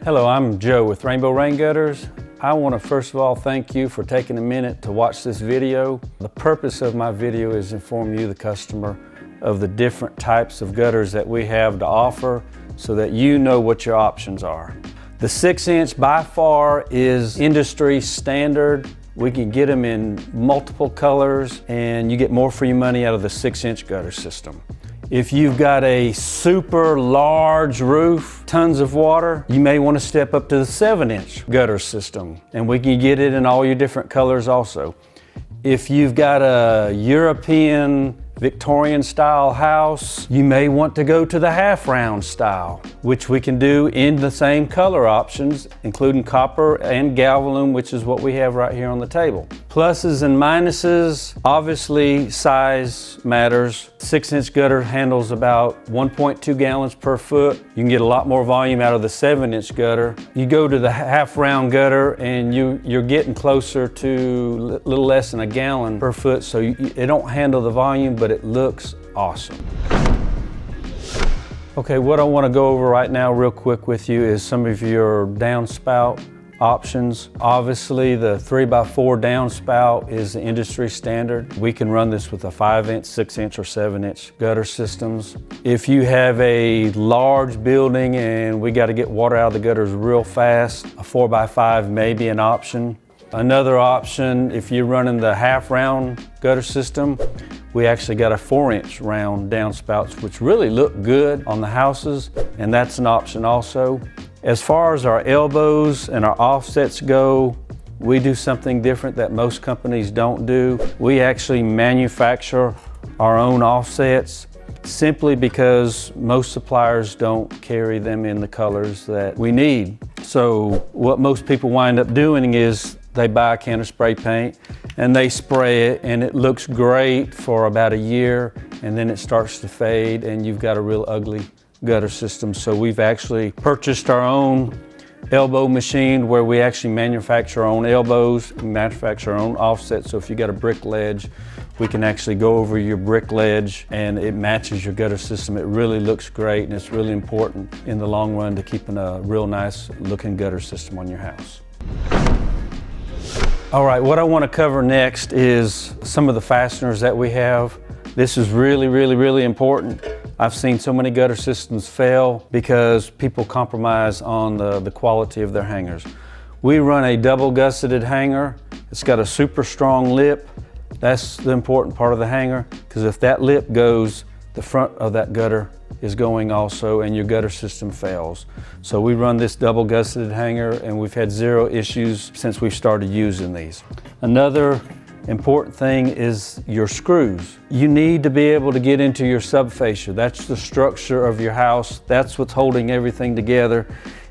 Hello, I'm Joe with Rainbow Rain Gutters. I want to first of all thank you for taking a minute to watch this video. The purpose of my video is to inform you, the customer, of the different types of gutters that we have to offer so that you know what your options are. The 6-inch by far is industry standard. We can get them in multiple colors and you get more for your money out of the 6-inch gutter system. If you've got a super large roof, tons of water, you may want to step up to the 7-inch gutter system, and we can get it in all your different colors also. If you've got a European Victorian style house, you may want to go to the half round style, which we can do in the same color options, including copper and galvalume, which is what we have right here on the table. Pluses and minuses, obviously size matters. 6-inch gutter handles about 1.2 gallons per foot. You can get a lot more volume out of the 7-inch gutter. You go to the half round gutter and you're getting closer to a little less than a gallon per foot, so it don't handle the volume, but it looks awesome. Okay, what I want to go over right now real quick with you is some of your downspout options. Obviously the 3x4 downspout is the industry standard. We can run this with a 5-inch, 6-inch or 7-inch gutter systems. If you have a large building and we got to get water out of the gutters real fast, a 4x5 may be an option. Another option, if you're running the half round gutter system, we actually got a 4-inch round downspouts, which really look good on the houses, and that's an option also. As far as our elbows and our offsets go, we do something different that most companies don't do. We actually manufacture our own offsets simply because most suppliers don't carry them in the colors that we need. So what most people wind up doing is they buy a can of spray paint and they spray it, and it looks great for about a year, and then it starts to fade and you've got a real ugly gutter system. So we've actually purchased our own elbow machine where we actually manufacture our own elbows, manufacture our own offsets. So if you got a brick ledge, we can actually go over your brick ledge and it matches your gutter system. It really looks great, and it's really important in the long run to keeping a real nice looking gutter system on your house. All right, what I want to cover next is some of the fasteners that we have. This is really important. I've seen so many gutter systems fail because people compromise on the quality of their hangers. We run a double gusseted hanger. It's got a super strong lip. That's the important part of the hanger, because if that lip goes, the front of that gutter is going also, and your gutter system fails. So we run this double gusseted hanger, and we've had 0 issues since we started using these. Another important thing is your screws. You need to be able to get into your subfascia. That's the structure of your house. That's what's holding everything together.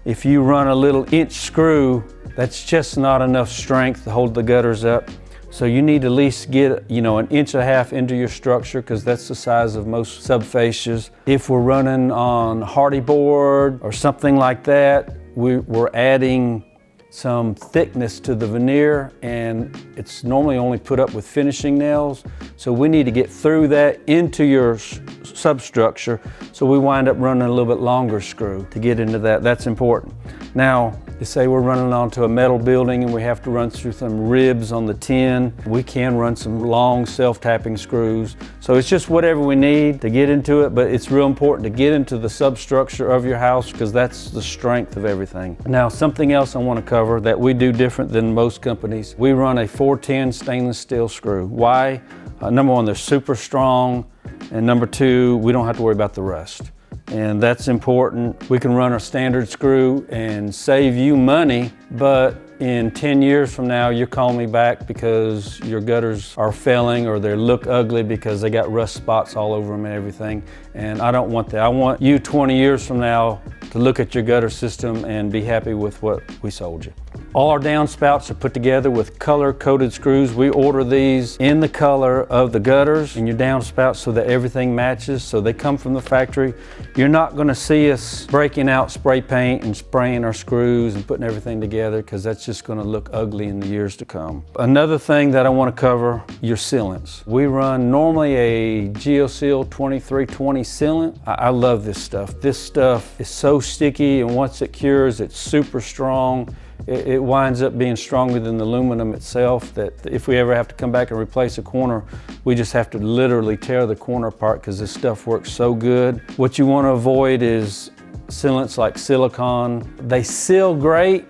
If you run a little inch screw, that's just not enough strength to hold the gutters up. So you need to at least get, an 1.5 inches into your structure, because that's the size of most subfascias. If we're running on hardy board or something like that, we're adding some thickness to the veneer, and it's normally only put up with finishing nails. So we need to get through that into your substructure. So we wind up running a little bit longer screw to get into that. That's important. Now, say we're running onto a metal building and we have to run through some ribs on the tin. We can run some long self-tapping screws. So it's just whatever we need to get into it, but it's real important to get into the substructure of your house, because that's the strength of everything. Now, something else I want to cover that we do different than most companies. We run a 410 stainless steel screw. Why? Number one, they're super strong, and number two, we don't have to worry about the rust. And that's important. We can run a standard screw and save you money, but in 10 years from now, you're calling me back because your gutters are failing or they look ugly because they got rust spots all over them and everything. And I don't want that. I want you 20 years from now to look at your gutter system and be happy with what we sold you. All our downspouts are put together with color-coded screws. We order these in the color of the gutters and your downspouts so that everything matches, so they come from the factory. You're not gonna see us breaking out spray paint and spraying our screws and putting everything together, because that's just gonna look ugly in the years to come. Another thing that I wanna cover, your sealants. We run normally a GeoSeal 2320 sealant. I love this stuff. This stuff is so sticky, and once it cures, it's super strong. It winds up being stronger than the aluminum itself, that if we ever have to come back and replace a corner, we just have to literally tear the corner apart because this stuff works so good. What you want to avoid is sealants like silicone. They seal great,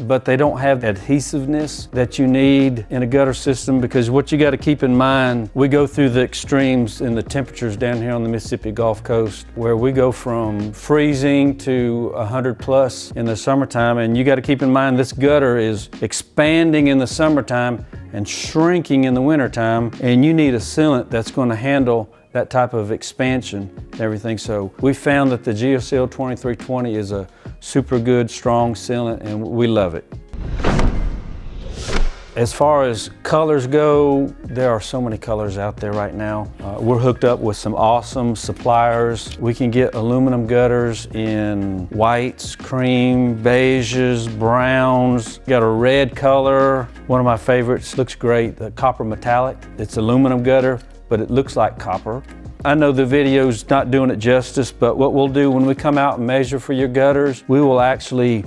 but they don't have the adhesiveness that you need in a gutter system, because what you got to keep in mind, we go through the extremes in the temperatures down here on the Mississippi Gulf Coast, where we go from freezing to 100 plus in the summertime, and you got to keep in mind this gutter is expanding in the summertime and shrinking in the wintertime, and you need a sealant that's going to handle that type of expansion and everything. So we found that the GeoSeal 2320 is a super good, strong sealant, and we love it. As far as colors go, there are so many colors out there right now. We're hooked up with some awesome suppliers. We can get aluminum gutters in whites, cream, beiges, browns. Got a red color. One of my favorites, looks great, the copper metallic. It's aluminum gutter, but it looks like copper. I know the video's not doing it justice, but what we'll do when we come out and measure for your gutters, we will actually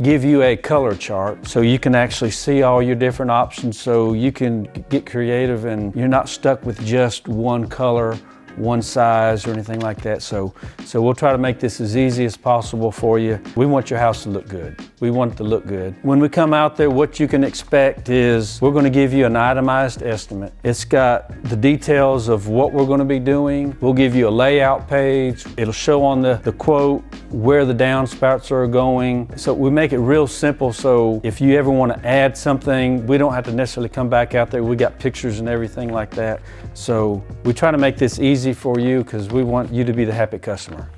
give you a color chart so you can actually see all your different options, so you can get creative and you're not stuck with just one color, one size, or anything like that. So we'll try to make this as easy as possible for you. We want your house to look good. We want it to look good. When we come out there, what you can expect is we're going to give you an itemized estimate. It's got the details of what we're going to be doing. We'll give you a layout page. It'll show on the quote where the downspouts are going. So we make it real simple, so if you ever want to add something, we don't have to necessarily come back out there. We got pictures and everything like that. So we try to make this easy for you because we want you to be the happy customer.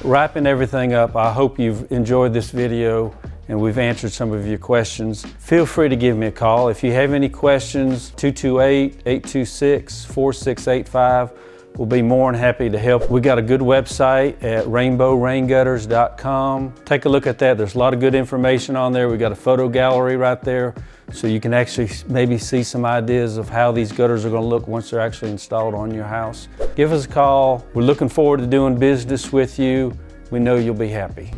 Wrapping everything up, I hope you've enjoyed this video and we've answered some of your questions. Feel free to give me a call. If you have any questions, 228-826-4685. We'll be more than happy to help. We got a good website at rainbowraingutters.com. Take a look at that. There's a lot of good information on there. We got a photo gallery right there, so you can actually maybe see some ideas of how these gutters are going to look once they're actually installed on your house. Give us a call. We're looking forward to doing business with you. We know you'll be happy.